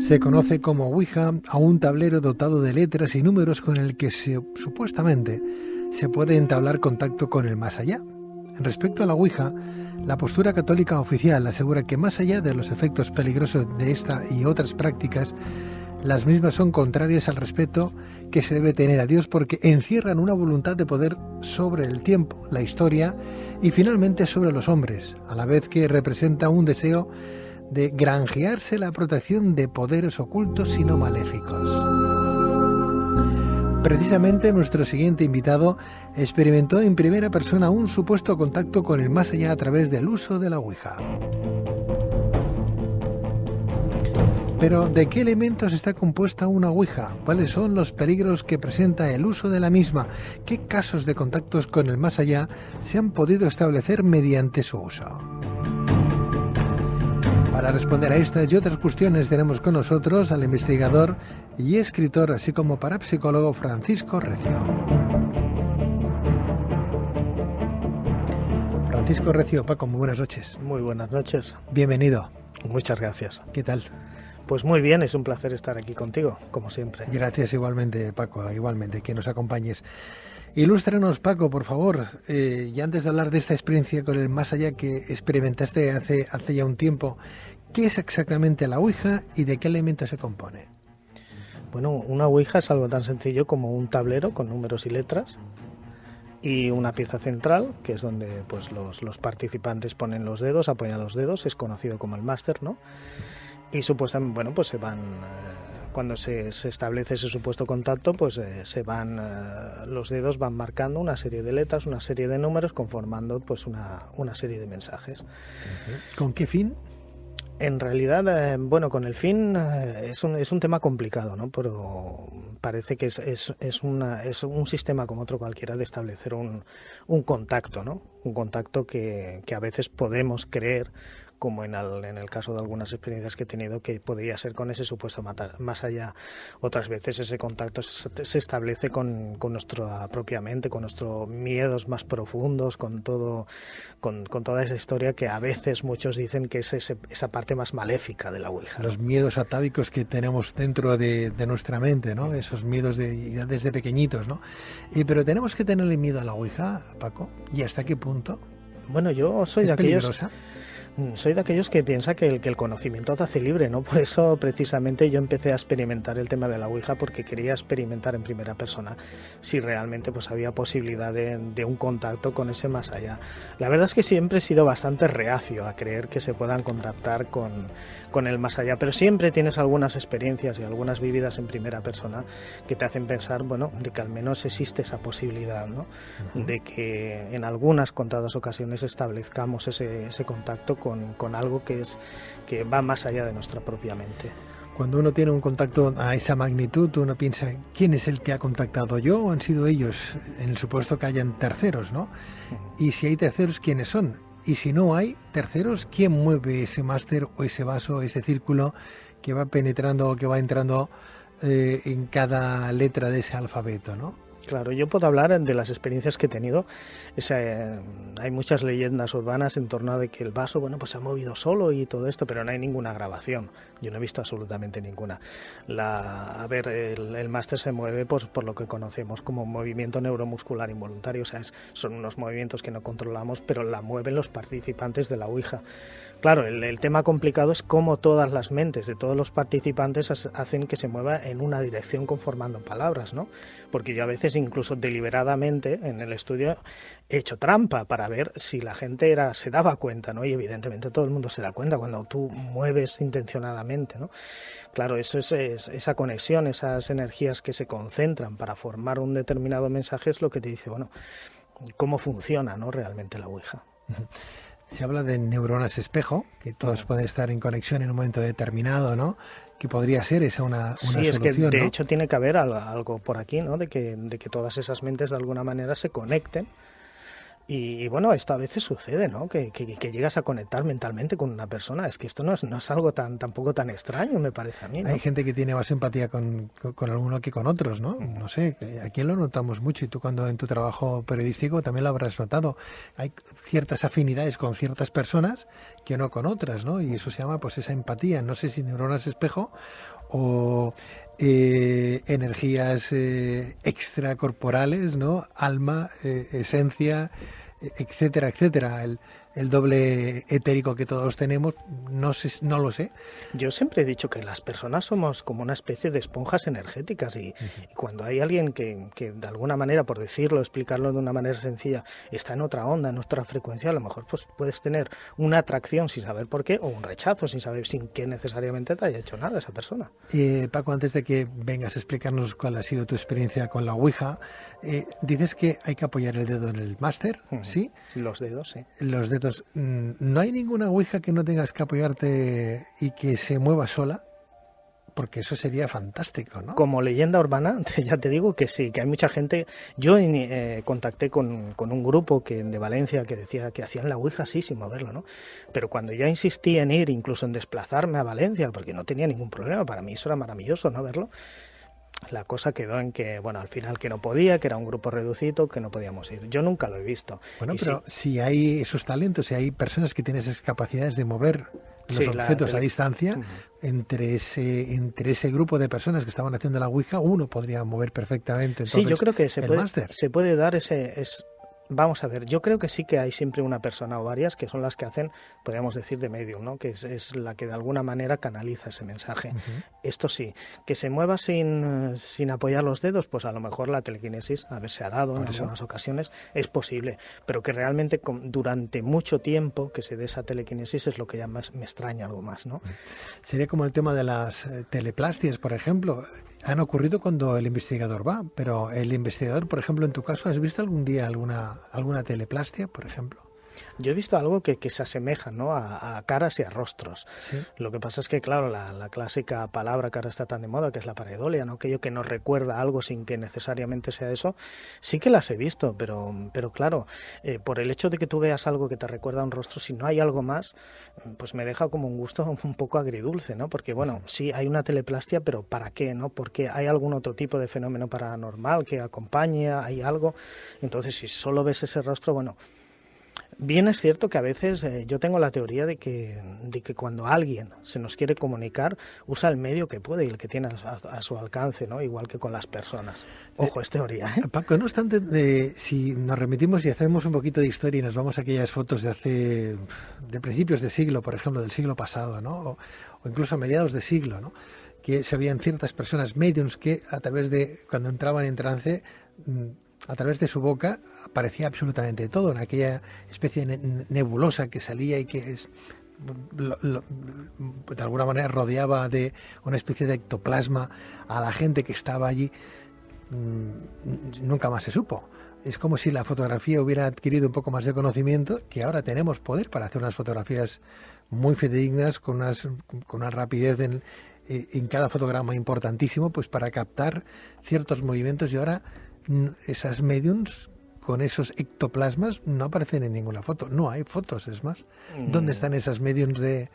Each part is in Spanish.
Se conoce como Ouija a un tablero dotado de letras y números con el que supuestamente se puede entablar contacto con el más allá. Respecto a la Ouija, la postura católica oficial asegura que más allá de los efectos peligrosos de esta y otras prácticas, las mismas son contrarias al respeto que se debe tener a Dios porque encierran una voluntad de poder sobre el tiempo, la historia y finalmente sobre los hombres, a la vez que representa un deseo de granjearse la protección de poderes ocultos y no maléficos. Precisamente nuestro siguiente invitado experimentó en primera persona un supuesto contacto con el más allá a través del uso de la Ouija. Pero, ¿de qué elementos está compuesta una Ouija? ¿Cuáles son los peligros que presenta el uso de la misma? ¿Qué casos de contactos con el más allá se han podido establecer mediante su uso? Para responder a estas y otras cuestiones tenemos con nosotros al investigador y escritor, así como parapsicólogo Francisco Recio. Francisco Recio, Paco, muy buenas noches. Muy buenas noches. Bienvenido. Muchas gracias. ¿Qué tal? Pues muy bien, es un placer estar aquí contigo, como siempre. Gracias igualmente, Paco, igualmente, que nos acompañes. Ilústranos, Paco, por favor, y antes de hablar de esta experiencia con el más allá que experimentaste hace ya un tiempo, ¿qué es exactamente la Ouija y de qué elementos se compone? Bueno, una Ouija es algo tan sencillo como un tablero con números y letras y una pieza central, que es donde pues los participantes ponen los dedos, apoyan los dedos, es conocido como el máster, ¿no? Y supuestamente, bueno, pues se van... Cuando se establece ese supuesto contacto, pues los dedos van marcando una serie de letras, una serie de números, conformando pues una serie de mensajes. ¿Con qué fin? En realidad, bueno, con el fin es un tema complicado, ¿no? Pero parece que es un sistema como otro cualquiera de establecer un contacto, ¿no? Un contacto que a veces podemos creer, como en el caso de algunas experiencias que he tenido, que podría ser con ese supuesto más allá. Otras veces ese contacto se establece con nuestra propia mente, con nuestros miedos más profundos, con toda esa historia que a veces muchos dicen que es esa parte más maléfica de la Ouija. Los miedos atávicos que tenemos dentro de nuestra mente, ¿no? Esos miedos desde pequeñitos, ¿no? Pero tenemos que tenerle miedo a la Ouija, Paco. ¿Y hasta qué punto? Bueno, yo soy de aquellos... Soy de aquellos que piensa que el conocimiento te hace libre, ¿no? Por eso precisamente yo empecé a experimentar el tema de la Ouija, porque quería experimentar en primera persona si realmente pues había posibilidad de un contacto con ese más allá. La verdad es que siempre he sido bastante reacio a creer que se puedan contactar con el más allá, pero siempre tienes algunas experiencias y algunas vividas en primera persona que te hacen pensar, bueno, de que al menos existe esa posibilidad, ¿no? De que en algunas contadas ocasiones establezcamos ese contacto con algo que va más allá de nuestra propia mente. Cuando uno tiene un contacto a esa magnitud, uno piensa, ¿quién es el que ha contactado? ¿Yo o han sido ellos? En el supuesto que hayan terceros, ¿no? Y si hay terceros, ¿quiénes son? Y si no hay terceros, ¿quién mueve ese máster o ese vaso, ese círculo que va penetrando o que va entrando en cada letra de ese alfabeto, ¿no? Claro, yo puedo hablar de las experiencias que he tenido. Hay muchas leyendas urbanas en torno a de que el vaso, bueno, pues se ha movido solo y todo esto, pero no hay ninguna grabación. Yo no he visto absolutamente ninguna. El máster se mueve por lo que conocemos como movimiento neuromuscular involuntario, o sea, son unos movimientos que no controlamos, pero la mueven los participantes de la Ouija. Claro, el tema complicado es cómo todas las mentes de todos los participantes hacen que se mueva en una dirección conformando palabras, ¿no? Porque yo a veces incluso deliberadamente en el estudio he hecho trampa para ver si la gente se daba cuenta, ¿no? Y evidentemente todo el mundo se da cuenta cuando tú mueves intencionadamente, ¿no? Claro, eso es esa conexión, esas energías que se concentran para formar un determinado mensaje es lo que te dice, bueno, cómo funciona, ¿no? Realmente la Ouija. Se habla de neuronas espejo, que todos pueden estar en conexión en un momento determinado, ¿no? Que podría ser esa una sí, solución, es que de ¿no? hecho tiene que haber algo por aquí, ¿no? De que todas esas mentes de alguna manera se conecten. Y bueno, esto a veces sucede, ¿no? Que llegas a conectar mentalmente con una persona. Es que esto no es algo tampoco tan extraño, me parece a mí, ¿no? Hay gente que tiene más empatía con alguno que con otros, ¿no? No sé, aquí lo notamos mucho y tú cuando en tu trabajo periodístico también lo habrás notado. Hay ciertas afinidades con ciertas personas que no con otras, ¿no? Y eso se llama pues esa empatía. No sé si neuronas espejo o energías extracorporales, ¿no? Alma, esencia, etcétera, etcétera. El doble etérico que todos tenemos, no lo sé. Yo siempre he dicho que las personas somos como una especie de esponjas energéticas y cuando hay alguien que de alguna manera, por decirlo, explicarlo de una manera sencilla, está en otra onda, en otra frecuencia, a lo mejor pues puedes tener una atracción sin saber por qué o un rechazo sin que necesariamente te haya hecho nada esa persona. Paco, antes de que vengas a explicarnos cuál ha sido tu experiencia con la Ouija, dices que hay que apoyar el dedo en el máster, ¿sí? Los dedos, sí. Los dedos. ¿No hay ninguna Ouija que no tengas que apoyarte y que se mueva sola? Porque eso sería fantástico, ¿no? Como leyenda urbana, ya te digo que sí, que hay mucha gente. Yo contacté con un grupo de Valencia que decía que hacían la Ouija así, sin moverlo, ¿no? Pero cuando ya insistí en ir, incluso en desplazarme a Valencia, porque no tenía ningún problema, para mí eso era maravilloso, ¿no? Verlo. La cosa quedó en que, bueno, al final que no podía, que era un grupo reducido, que no podíamos ir. Yo nunca lo he visto. Bueno, pero si hay esos talentos, si hay personas que tienen esas capacidades de mover los objetos a distancia, entre ese grupo de personas que estaban haciendo la Ouija, uno podría mover perfectamente. Entonces, sí, yo creo que se puede dar ese... Vamos a ver, yo creo que sí que hay siempre una persona o varias que son las que hacen, podríamos decir, de medium, ¿no? Que es la que de alguna manera canaliza ese mensaje. Esto sí, que se mueva sin apoyar los dedos, pues a lo mejor la telequinesis, a ver, se ha dado en algunas ocasiones, es posible, pero que realmente durante mucho tiempo que se dé esa telequinesis es lo que ya más me extraña algo más, ¿no? Sería como el tema de las teleplastias, por ejemplo. Han ocurrido cuando el investigador va, pero el investigador, por ejemplo, en tu caso, ¿has visto algún día alguna teleplastia, por ejemplo? Yo he visto algo que se asemeja, ¿no? a caras y a rostros. ¿Sí? Lo que pasa es que, claro, la clásica palabra que ahora está tan de moda, que es la pareidolia, ¿no? Aquello que nos recuerda algo sin que necesariamente sea eso, sí que las he visto, pero claro, por el hecho de que tú veas algo que te recuerda a un rostro, si no hay algo más, pues me deja como un gusto un poco agridulce, ¿no? Porque, bueno, sí hay una teleplastia, pero ¿para qué, no? Porque hay algún otro tipo de fenómeno paranormal que acompañe, hay algo. Entonces, si solo ves ese rostro, bueno... Bien es cierto que a veces yo tengo la teoría de que cuando alguien se nos quiere comunicar usa el medio que puede y el que tiene a su alcance, ¿no? Igual que con las personas. Ojo, es teoría, ¿eh? Paco, no obstante, si nos remitimos y hacemos un poquito de historia y nos vamos a aquellas fotos de principios de siglo, por ejemplo, del siglo pasado, ¿no? O incluso a mediados de siglo, ¿no? Que se habían ciertas personas mediums que a través de, cuando entraban en trance, a través de su boca aparecía absolutamente todo, en aquella especie de nebulosa que salía y que de alguna manera rodeaba de una especie de ectoplasma a la gente que estaba allí. Nunca más se supo. Es como si la fotografía hubiera adquirido un poco más de conocimiento, que ahora tenemos poder para hacer unas fotografías muy fidedignas, con una rapidez en cada fotograma importantísimo, pues para captar ciertos movimientos, y ahora esas mediums con esos ectoplasmas no aparecen en ninguna foto. No hay fotos, es más. ¿Dónde están esas mediums de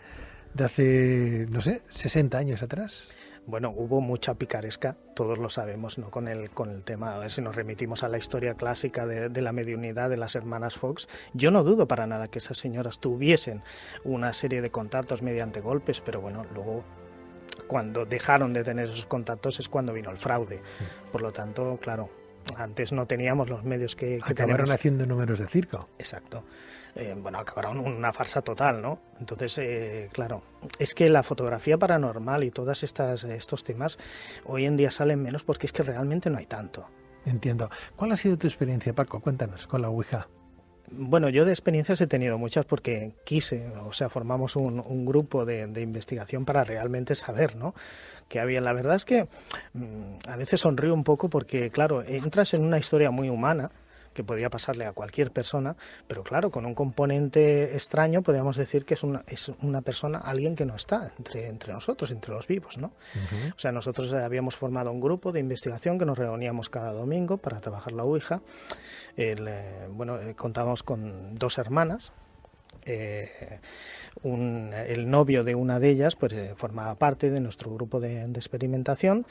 hace, no sé, 60 años atrás? Bueno, hubo mucha picaresca, todos lo sabemos, ¿no? Con el tema, a ver si nos remitimos a la historia clásica de la mediunidad de las hermanas Fox. Yo no dudo para nada que esas señoras tuviesen una serie de contactos mediante golpes, pero bueno, luego cuando dejaron de tener esos contactos es cuando vino el fraude. Por lo tanto, claro, antes no teníamos los medios que acabaron tenemos. Haciendo números de circo. Exacto. Bueno, acabaron una farsa total, ¿no? Entonces, claro, es que la fotografía paranormal y todos estos temas hoy en día salen menos porque es que realmente no hay tanto. Entiendo. ¿Cuál ha sido tu experiencia, Paco? Cuéntanos, con la Ouija. Bueno, yo de experiencias he tenido muchas porque formamos un grupo de investigación para realmente saber, ¿no?, qué había. La verdad es que a veces sonrío un poco porque, claro, entras en una historia muy humana que podría pasarle a cualquier persona, pero claro, con un componente extraño podríamos decir que es una persona, alguien que no está entre nosotros, entre los vivos, ¿no? Uh-huh. O sea, nosotros habíamos formado un grupo de investigación que nos reuníamos cada domingo para trabajar la Ouija. Contábamos con dos hermanas. El novio de una de ellas pues formaba parte de nuestro grupo de experimentación.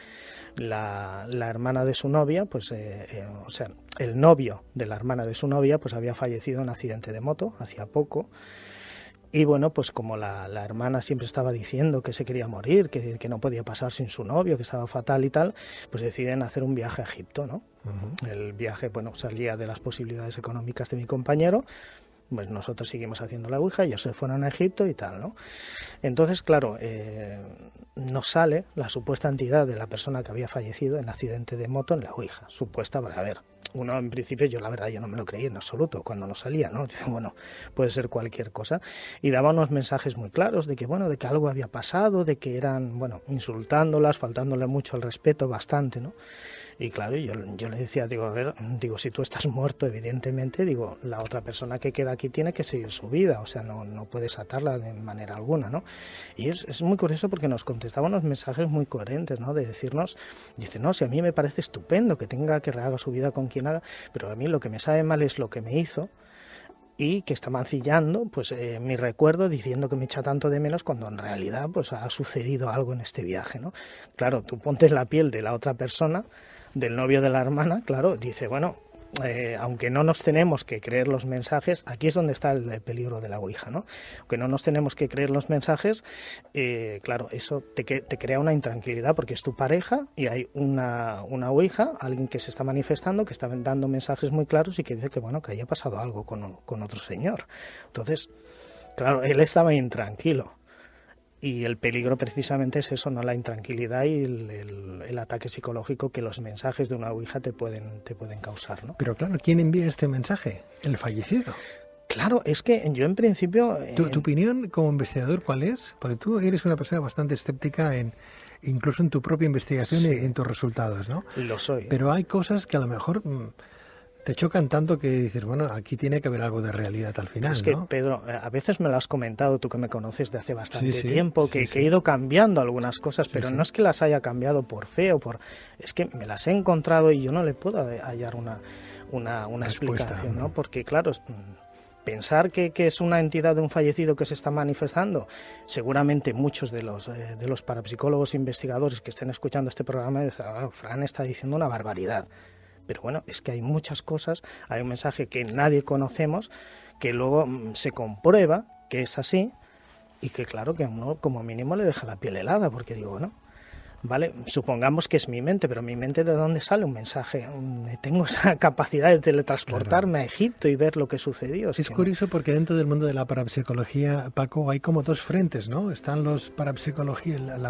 La hermana de su novia, pues el novio de la hermana de su novia pues había fallecido en un accidente de moto hacía poco. Y bueno, pues como la hermana siempre estaba diciendo que se quería morir, que no podía pasar sin su novio, que estaba fatal y tal, pues deciden hacer un viaje a Egipto, ¿no? El viaje, bueno, salía de las posibilidades económicas de mi compañero, pues nosotros seguimos haciendo la Ouija, ellos se fueron a Egipto y tal, ¿no? Entonces, claro, nos sale la supuesta entidad de la persona que había fallecido en accidente de moto en la Ouija, supuesta, para ver. Uno, en principio, yo la verdad, yo no me lo creí en absoluto cuando nos salía, ¿no? Bueno, puede ser cualquier cosa. Y daba unos mensajes muy claros de que, bueno, de que algo había pasado, de que eran, bueno, insultándolas, faltándole mucho al respeto, bastante, ¿no? Y claro, yo le decía, digo, a ver, digo, si tú estás muerto, evidentemente, digo, la otra persona que queda aquí tiene que seguir su vida, o sea, no puedes atarla de manera alguna, ¿no? Y es muy curioso porque nos contestaban unos mensajes muy coherentes, ¿no? De decirnos, dice, no, si a mí me parece estupendo que tenga, que rehaga su vida con quien haga, pero a mí lo que me sabe mal es lo que me hizo, y que está mancillando pues mi recuerdo diciendo que me echa tanto de menos cuando en realidad pues ha sucedido algo en este viaje, ¿no? Claro, tú ponte en la piel de la otra persona, del novio de la hermana, claro, dice, bueno, aunque no nos tenemos que creer los mensajes, aquí es donde está el peligro de la Ouija, ¿no? Aunque no nos tenemos que creer los mensajes, claro, eso te crea una intranquilidad porque es tu pareja y hay una Ouija, alguien que se está manifestando, que está dando mensajes muy claros y que dice que, bueno, que haya pasado algo con otro señor. Entonces, claro, él estaba intranquilo. Y el peligro precisamente es eso, ¿no? La intranquilidad y el ataque psicológico que los mensajes de una Ouija te pueden causar, ¿no? Pero claro, ¿quién envía este mensaje? El fallecido. Claro, es que yo en principio... ¿Tu opinión como investigador cuál es? Porque tú eres una persona bastante escéptica incluso en tu propia investigación sí, y en tus resultados, ¿no? Lo soy. Pero hay cosas que a lo mejor te chocan tanto que dices, bueno, aquí tiene que haber algo de realidad al final, Es que, ¿no? Pedro, a veces me lo has comentado, tú que me conoces de hace bastante Sí, tiempo, que he ido cambiando algunas cosas, pero no es que las haya cambiado por fe o por... Es que me las he encontrado y yo no le puedo hallar una explicación, ¿no? Porque, claro, pensar que es una entidad de un fallecido que se está manifestando, seguramente muchos de los parapsicólogos investigadores que estén escuchando este programa, Fran está diciendo una barbaridad. Pero bueno, es que hay muchas cosas, hay un mensaje que nadie conocemos, que luego se comprueba que es así y que claro que a uno como mínimo le deja la piel helada, porque digo, bueno, vale, supongamos que es mi mente, pero mi mente ¿de dónde sale un mensaje? Tengo esa capacidad de teletransportarme a Egipto y ver lo que sucedió. Es curioso porque dentro del mundo de la parapsicología, Paco, hay como dos frentes, ¿no? Están la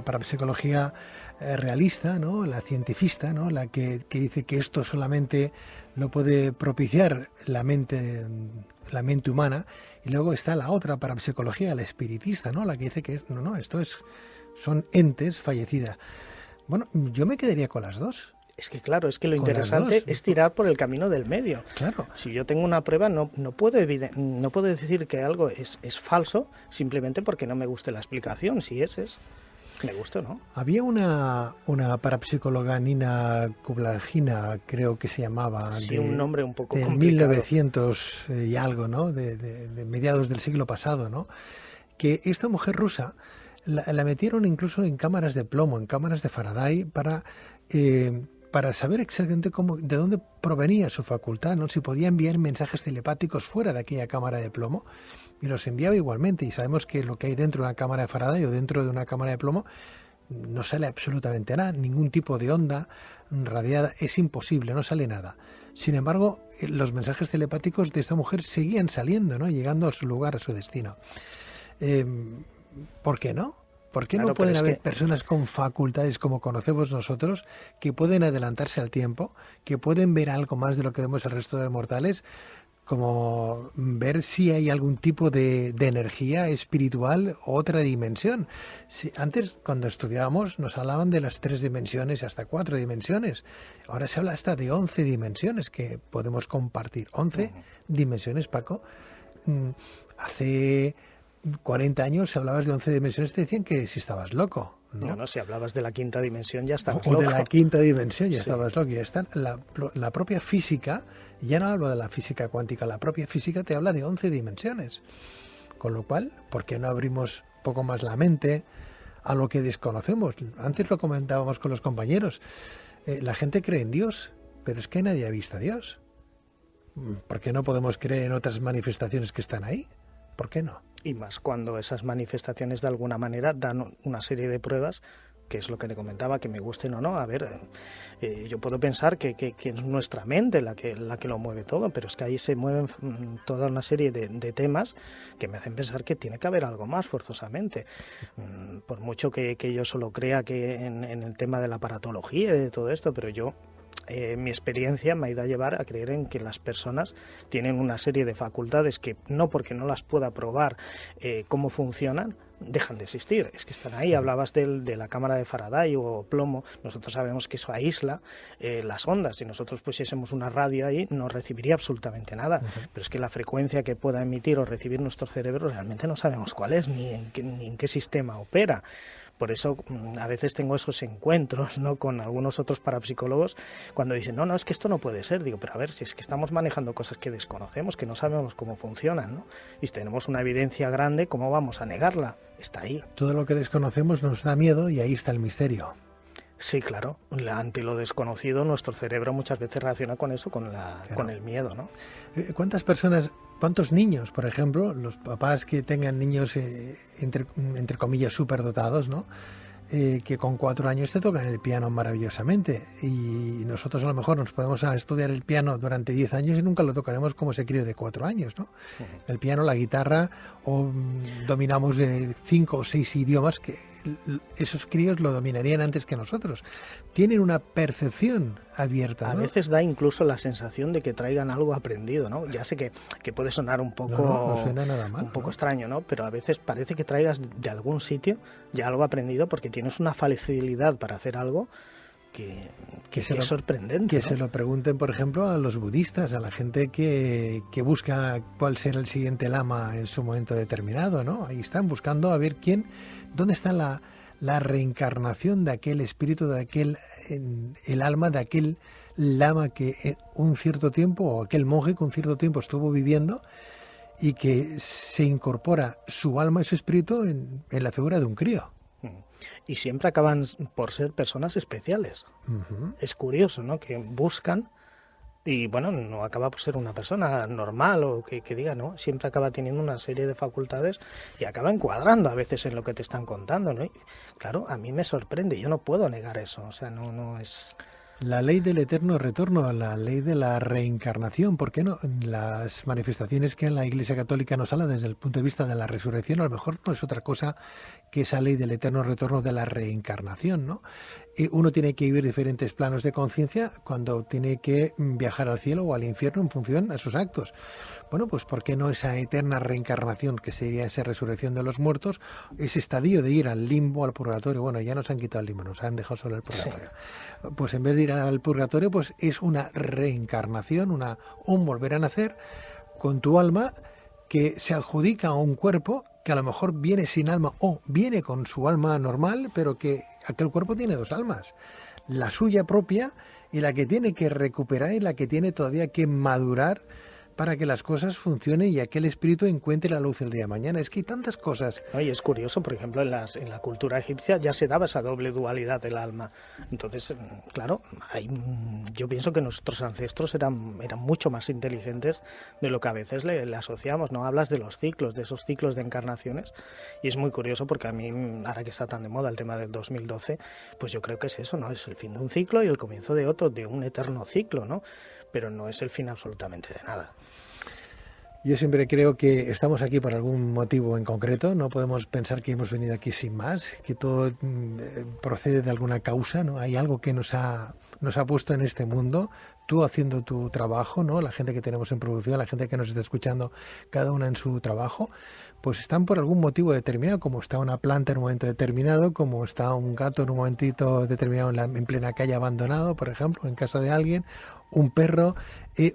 parapsicología realista, ¿no? La cientifista, ¿no? La que dice que esto solamente lo puede propiciar la mente humana, y luego está la otra parapsicología, la espiritista, ¿no? La que dice que no, esto son entes fallecidas. Bueno, yo me quedaría con las dos. Es que claro, es que lo interesante es tirar por el camino del medio. Claro. Si yo tengo una prueba, no puedo decir que algo es falso simplemente porque no me guste la explicación. Si es, me gusta, ¿no? Había una parapsicóloga, Nina Kublagina, creo que se llamaba. Sí, un nombre un poco complicado. 1900 y algo, ¿no? De mediados del siglo pasado, ¿no? Que esta mujer rusa la metieron incluso en cámaras de plomo, en cámaras de Faraday, para saber exactamente de dónde provenía su facultad, ¿no? Si podía enviar mensajes telepáticos fuera de aquella cámara de plomo, y los enviaba igualmente. Y sabemos que lo que hay dentro de una cámara de Faraday o dentro de una cámara de plomo no sale absolutamente nada, ningún tipo de onda radiada, es imposible, no sale nada. Sin embargo, los mensajes telepáticos de esta mujer seguían saliendo, ¿no? Llegando a su lugar, a su destino. ¿Por qué no? ¿Por qué no pueden haber personas con facultades como conocemos nosotros, que pueden adelantarse al tiempo, que pueden ver algo más de lo que vemos el resto de mortales, como ver si hay algún tipo de energía espiritual o otra dimensión? Antes, cuando estudiábamos, nos hablaban de las 3 dimensiones hasta 4 dimensiones. Ahora se habla hasta de 11 dimensiones que podemos compartir. 11 dimensiones, Paco. Hace 40 años, si hablabas de 11 dimensiones, te decían que si estabas loco. No, si hablabas de la 5ª dimensión ya estabas loco. O de la 5ª dimensión ya sí. estabas loco. Ya está. La propia física, ya no hablo de la física cuántica, la propia física te habla de 11 dimensiones. Con lo cual, ¿por qué no abrimos un poco más la mente a lo que desconocemos? Antes lo comentábamos con los compañeros. La gente cree en Dios, pero es que nadie ha visto a Dios. ¿Por qué no podemos creer en otras manifestaciones que están ahí? ¿Por qué no? Y más cuando esas manifestaciones de alguna manera dan una serie de pruebas, que es lo que le comentaba, que me gusten o no. A ver, yo puedo pensar que es nuestra mente la que lo mueve todo, pero es que ahí se mueven toda una serie de temas que me hacen pensar que tiene que haber algo más forzosamente. Por mucho que yo solo crea que en el tema de la aparatología y de todo esto, pero yo... mi experiencia me ha ido a llevar a creer en que las personas tienen una serie de facultades que no porque no las pueda probar cómo funcionan, dejan de existir. Es que están ahí. Hablabas de la cámara de Faraday o plomo. Nosotros sabemos que eso aísla las ondas. Si nosotros pusiésemos una radio ahí, no recibiría absolutamente nada. Pero es que la frecuencia que pueda emitir o recibir nuestro cerebro realmente no sabemos cuál es, ni en qué sistema opera. Por eso a veces tengo esos encuentros, ¿no?, con algunos otros parapsicólogos cuando dicen, no, es que esto no puede ser. Digo, pero a ver, si es que estamos manejando cosas que desconocemos, que no sabemos cómo funcionan, ¿no? Y si tenemos una evidencia grande, ¿cómo vamos a negarla? Está ahí. Todo lo que desconocemos nos da miedo y ahí está el misterio. Sí, claro. Ante lo desconocido, nuestro cerebro muchas veces reacciona con eso, con el miedo, ¿no? ¿Cuántos niños, por ejemplo, los papás que tengan niños entre comillas superdotados, ¿no?, que con 4 años te tocan el piano maravillosamente, y nosotros a lo mejor nos podemos estudiar el piano durante 10 años y nunca lo tocaremos como ese crío de 4 años, ¿no? El piano, la guitarra, o dominamos 5 o 6 idiomas que esos críos lo dominarían antes que nosotros. Tienen una percepción abierta, ¿no? A veces da incluso la sensación de que traigan algo aprendido, ¿no? Ya sé que puede sonar un poco, no suena nada mal, un poco extraño, ¿no? Pero a veces parece que traigas de algún sitio ya algo aprendido porque tienes una facilidad para hacer algo que es sorprendente. Que ¿no? se lo pregunten, por ejemplo, a los budistas, a la gente que busca cuál será el siguiente lama en su momento determinado, ¿no? Ahí están buscando a ver dónde está la reencarnación de aquel espíritu, de aquel el alma de aquel lama que un cierto tiempo, o aquel monje que un cierto tiempo estuvo viviendo, y que se incorpora su alma y su espíritu en la figura de un crío. Y siempre acaban por ser personas especiales. Es curioso, ¿no?, que buscan y, bueno, no acaba por ser una persona normal o que diga, ¿no? Siempre acaba teniendo una serie de facultades y acaba encuadrando a veces en lo que te están contando, ¿no? Y, claro, a mí me sorprende, yo no puedo negar eso, o sea, no es... La ley del eterno retorno, la ley de la reencarnación, ¿por qué no? Las manifestaciones que la Iglesia Católica nos habla desde el punto de vista de la resurrección, a lo mejor no es otra cosa que esa ley del eterno retorno de la reencarnación, ¿no? Uno tiene que vivir diferentes planos de conciencia cuando tiene que viajar al cielo o al infierno en función a sus actos. Bueno, pues ¿por qué no esa eterna reencarnación, que sería esa resurrección de los muertos, ese estadio de ir al limbo, al purgatorio? Bueno, ya nos han quitado el limbo, nos han dejado solo el purgatorio. Sí. Pues en vez de ir al purgatorio, pues es una reencarnación, un volver a nacer con tu alma que se adjudica a un cuerpo que a lo mejor viene sin alma o viene con su alma normal, pero que aquel cuerpo tiene 2 almas, la suya propia y la que tiene que recuperar y la que tiene todavía que madurar para que las cosas funcionen y aquel espíritu encuentre la luz el día de mañana. Es que hay tantas cosas. Y es curioso, por ejemplo, en la cultura egipcia ya se daba esa doble dualidad del alma. Entonces, claro, yo pienso que nuestros ancestros eran mucho más inteligentes de lo que a veces le asociamos, ¿no? Hablas de los ciclos, de esos ciclos de encarnaciones, y es muy curioso porque a mí, ahora que está tan de moda el tema del 2012, pues yo creo que es eso, ¿no? Es el fin de un ciclo y el comienzo de otro, de un eterno ciclo, ¿no? Pero no es el fin absolutamente de nada. Yo siempre creo que estamos aquí por algún motivo en concreto, no podemos pensar que hemos venido aquí sin más, que todo procede de alguna causa, ¿no? Hay algo que nos ha puesto en este mundo, tú haciendo tu trabajo, ¿no? La gente que tenemos en producción, la gente que nos está escuchando, cada una en su trabajo, pues están por algún motivo determinado, como está una planta en un momento determinado, como está un gato en un momentito determinado en plena calle abandonado, por ejemplo, en casa de alguien, un perro,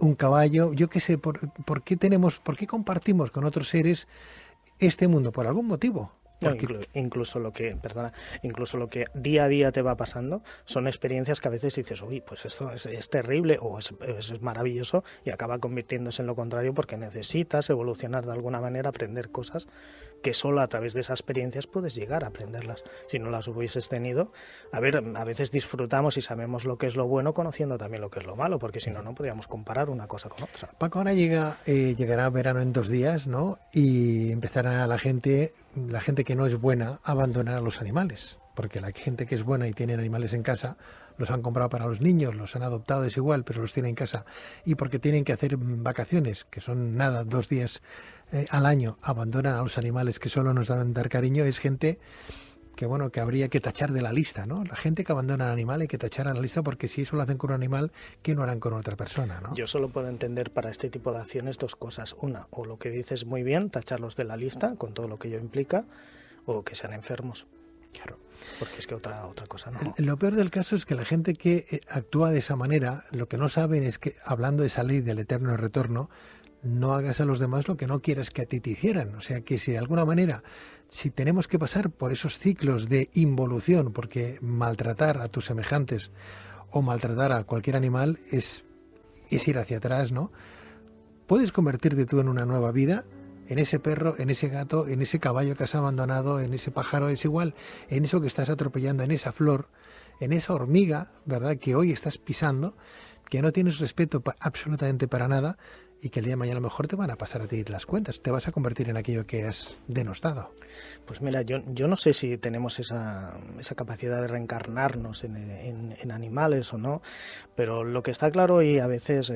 un caballo, yo qué sé, ¿por qué compartimos con otros seres este mundo? Por algún motivo. Incluso lo que día a día te va pasando son experiencias que a veces dices, uy, pues esto es terrible o es maravilloso, y acaba convirtiéndose en lo contrario porque necesitas evolucionar de alguna manera, aprender cosas, que solo a través de esas experiencias puedes llegar a aprenderlas. Si no las hubieses tenido, a veces disfrutamos y sabemos lo que es lo bueno conociendo también lo que es lo malo, porque si no, no podríamos comparar una cosa con otra. Paco, ahora llegará verano en 2 días, ¿no? Y empezará la gente que no es buena a abandonar a los animales, porque la gente que es buena y tiene animales en casa los han comprado para los niños, los han adoptado, es igual, pero los tienen en casa, y porque tienen que hacer vacaciones, que son 2 días al año, abandonan a los animales que solo nos deben dar cariño. Es gente que, bueno, que habría que tachar de la lista, ¿no? La gente que abandona al animal hay que tachar a la lista, porque si eso lo hacen con un animal, ¿qué no harán con otra persona, no? Yo solo puedo entender para este tipo de acciones 2 cosas. Una, o lo que dices muy bien, tacharlos de la lista con todo lo que ello implica, o que sean enfermos. Claro. Porque es que otra cosa no. Lo peor del caso es que la gente que actúa de esa manera, lo que no saben es que, hablando de esa ley del eterno retorno, no hagas a los demás lo que no quieras que a ti te hicieran. O sea, que si de alguna manera, si tenemos que pasar por esos ciclos de involución, porque maltratar a tus semejantes o maltratar a cualquier animal es ir hacia atrás, ¿no? Puedes convertirte tú en una nueva vida, en ese perro, en ese gato, en ese caballo que has abandonado, en ese pájaro, es igual, en eso que estás atropellando, en esa flor, en esa hormiga, ¿verdad?, que hoy estás pisando, que no tienes respeto absolutamente para nada, y que el día de mañana a lo mejor te van a pasar a ti las cuentas, te vas a convertir en aquello que has denostado. Pues mira, yo no sé si tenemos esa capacidad de reencarnarnos en animales o no, pero lo que está claro, y a veces,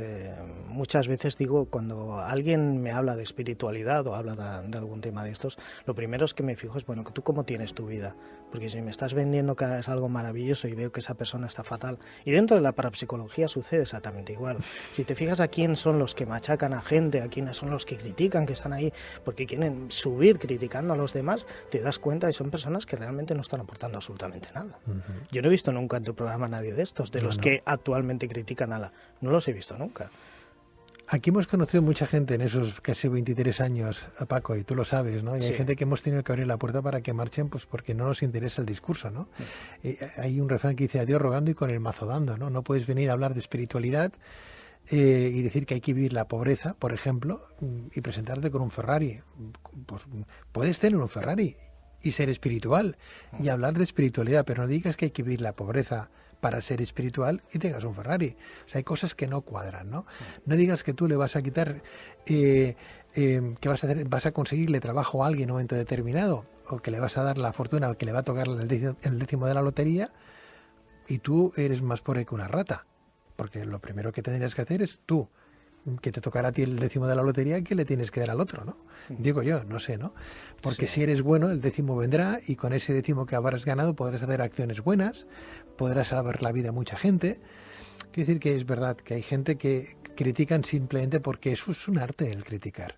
muchas veces digo, cuando alguien me habla de espiritualidad o habla de algún tema de estos, lo primero es que me fijo es, bueno, ¿tú cómo tienes tu vida? Porque si me estás vendiendo que es algo maravilloso y veo que esa persona está fatal, y dentro de la parapsicología sucede exactamente igual. Si te fijas a quién son los que machacan a gente, a quiénes son los que critican, que están ahí porque quieren subir criticando a los demás, te das cuenta y son personas que realmente no están aportando absolutamente nada. Yo no he visto nunca en tu programa a nadie de estos, de los que actualmente critican a no los he visto nunca. Aquí hemos conocido mucha gente en esos casi 23 años, Paco, y tú lo sabes, ¿no? Y Sí. hay gente que hemos tenido que abrir la puerta para que marchen, pues porque no nos interesa el discurso, ¿no? Hay un refrán que dice: a Dios rogando y con el mazo dando, ¿no? No puedes venir a hablar de espiritualidad y decir que hay que vivir la pobreza, por ejemplo, y presentarte con un Ferrari. Pues, puedes tener un Ferrari y ser espiritual y hablar de espiritualidad, pero no digas que hay que vivir la pobreza para ser espiritual y tengas un Ferrari. O sea, hay cosas que no cuadran, ¿no? No digas que tú le vas a quitar, que vas a conseguirle trabajo a alguien en un momento determinado, o que le vas a dar la fortuna, o que le va a tocar el décimo de la lotería, y tú eres más pobre que una rata. Porque lo primero que tendrías que hacer es tú, que te tocará a ti el décimo de la lotería, que le tienes que dar al otro, ¿no? Digo yo, no sé, ¿no? Porque si eres bueno, el décimo vendrá, y con ese décimo que habrás ganado podrás hacer acciones buenas, podrás salvar la vida a mucha gente. Quiero decir que es verdad que hay gente que critican simplemente porque eso es un arte, el criticar.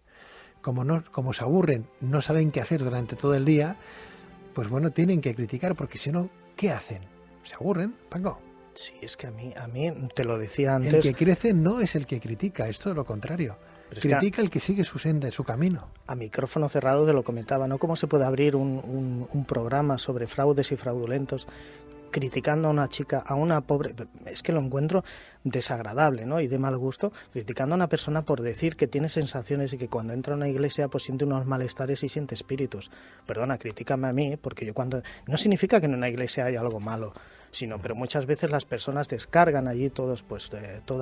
Como se aburren, no saben qué hacer durante todo el día, pues bueno, tienen que criticar, porque si no, ¿qué hacen? ¿Se aburren, Paco? Sí, es que a mí te lo decía antes. El que crece no es el que critica, es todo lo contrario. Critica el que sigue su senda, su camino. A micrófono cerrado te lo comentaba, ¿no? ¿Cómo se puede abrir un programa sobre fraudes y fraudulentos criticando a una chica, a una pobre? Es que lo encuentro desagradable, ¿no? Y de mal gusto, criticando a una persona por decir que tiene sensaciones y que cuando entra a una iglesia pues siente unos malestares y siente espíritus. Perdona, critícame a mí, porque yo cuando... No significa que en una iglesia haya algo malo, pero muchas veces las personas descargan allí toda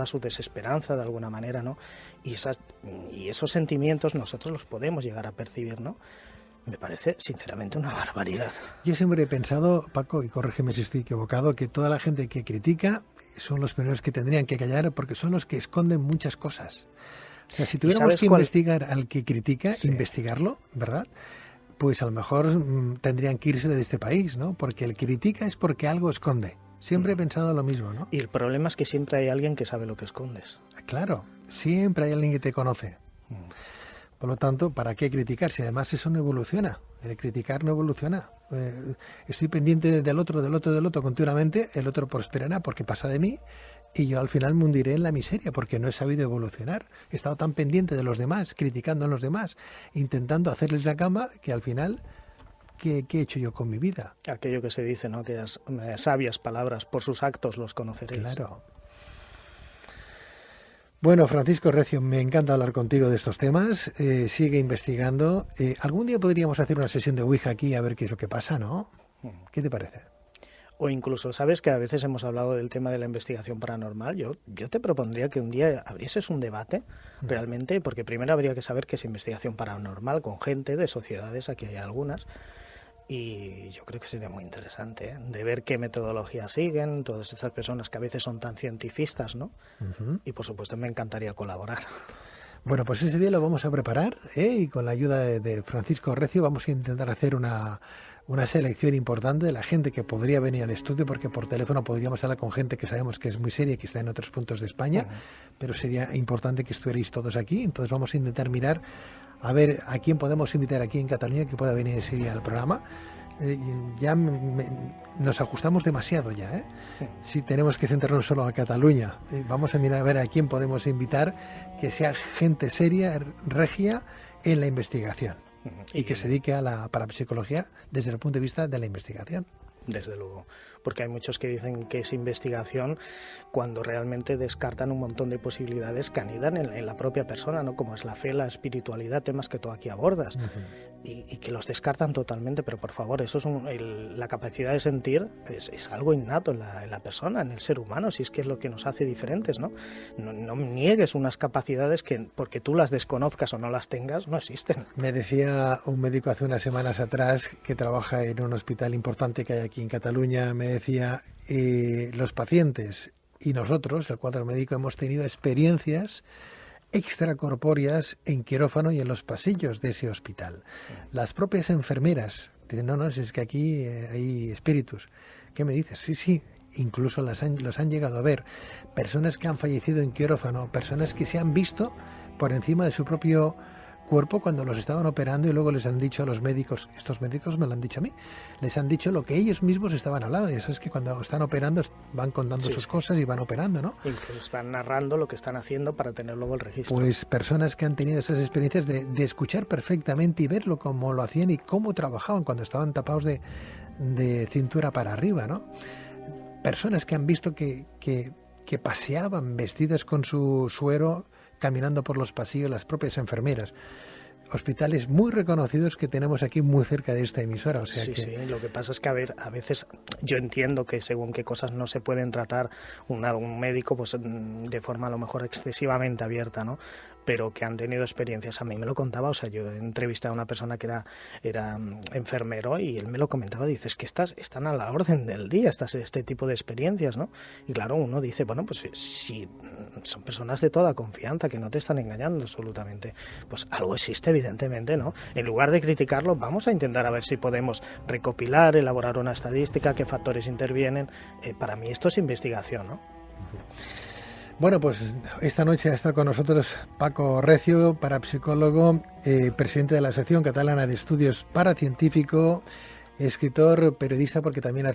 su desesperanza de alguna manera, ¿no? Y esos sentimientos nosotros los podemos llegar a percibir, ¿no? Me parece sinceramente una barbaridad. Yo siempre he pensado, Paco, y corrígeme si estoy equivocado, que toda la gente que critica son los primeros que tendrían que callar, porque son los que esconden muchas cosas. O sea, si tuviéramos que investigar al que critica, investigarlo, ¿verdad?, pues a lo mejor tendrían que irse de este país, ¿no? Porque el que critica es porque algo esconde. Siempre he pensado lo mismo, ¿no? Y el problema es que siempre hay alguien que sabe lo que escondes. Claro, siempre hay alguien que te conoce. Por lo tanto, ¿para qué criticar? Si además eso no evoluciona. El criticar no evoluciona. Estoy pendiente del otro continuamente, el otro prosperará porque pasa de mí, y yo al final me hundiré en la miseria porque no he sabido evolucionar. He estado tan pendiente de los demás, criticando a los demás, intentando hacerles la cama, que al final, ¿qué he hecho yo con mi vida? Aquello que se dice, ¿no? Que sabias palabras, por sus actos los conoceréis. Claro. Bueno, Francisco Recio, me encanta hablar contigo de estos temas. Sigue investigando. Algún día podríamos hacer una sesión de Ouija aquí a ver qué es lo que pasa, ¿no? ¿Qué te parece? O incluso, sabes que a veces hemos hablado del tema de la investigación paranormal. Yo te propondría que un día abrieses un debate realmente, porque primero habría que saber qué es investigación paranormal con gente de sociedades, aquí hay algunas, y yo creo que sería muy interesante, ¿eh? De ver qué metodología siguen todas estas personas que a veces son tan cientifistas, ¿no? Y por supuesto me encantaría colaborar. Bueno, pues ese día lo vamos a preparar, ¿eh? Y con la ayuda de Francisco Recio vamos a intentar hacer una selección importante de la gente que podría venir al estudio, porque por teléfono podríamos hablar con gente que sabemos que es muy seria y que está en otros puntos de España, pero sería importante que estuvierais todos aquí. Entonces vamos a intentar mirar a ver a quién podemos invitar aquí en Cataluña que pueda venir ese día al programa. Nos ajustamos demasiado ya, ¿eh? Si tenemos que centrarnos solo a Cataluña, vamos a mirar a ver a quién podemos invitar que sea gente seria, regia en la investigación y que se dedique a la parapsicología desde el punto de vista de la investigación. Desde luego, porque hay muchos que dicen que es investigación cuando realmente descartan un montón de posibilidades que anidan en la propia persona, ¿no? Como es la fe, la espiritualidad, temas que tú aquí abordas, y que los descartan totalmente. Pero por favor, eso es la capacidad de sentir es algo innato en la persona, en el ser humano, si es que es lo que nos hace diferentes, ¿no? No niegues unas capacidades que porque tú las desconozcas o no las tengas, no existen. Me decía un médico hace unas semanas atrás que trabaja en un hospital importante que hay aquí en Cataluña, me decía, los pacientes y nosotros, el cuadro médico, hemos tenido experiencias extracorpóreas en quirófano y en los pasillos de ese hospital. Las propias enfermeras dicen, no, es que aquí hay espíritus. ¿Qué me dices? Sí, incluso los han llegado a ver. Personas que han fallecido en quirófano, personas que se han visto por encima de su propio cuerpo cuando los estaban operando y luego les han dicho a los médicos, estos médicos me lo han dicho a mí, les han dicho lo que ellos mismos estaban hablando. Y eso es que cuando están operando van contando sus cosas y van operando, ¿no? Incluso están narrando lo que están haciendo para tener luego el registro. Pues personas que han tenido esas experiencias de escuchar perfectamente y verlo cómo lo hacían y cómo trabajaban cuando estaban tapados de cintura para arriba, ¿no? Personas que han visto que paseaban vestidas con su suero caminando por los pasillos, las propias enfermeras. Hospitales muy reconocidos que tenemos aquí muy cerca de esta emisora. O sea sí, lo que pasa es que a veces yo entiendo que según qué cosas no se pueden tratar un médico pues de forma a lo mejor excesivamente abierta, ¿no? Pero que han tenido experiencias. A mí me lo contaba, o sea, yo entrevisté a una persona que era enfermero y él me lo comentaba, dice, es que están a la orden del día este tipo de experiencias, ¿no? Y claro, uno dice, bueno, pues si son personas de toda confianza, que no te están engañando absolutamente, pues algo existe evidentemente, ¿no? En lugar de criticarlo, vamos a intentar a ver si podemos recopilar, elaborar una estadística, qué factores intervienen. Para mí esto es investigación, ¿no? Bueno, pues esta noche está con nosotros Paco Recio, parapsicólogo, presidente de la Asociación Catalana de Estudios Paracientífico, escritor, periodista, porque también hace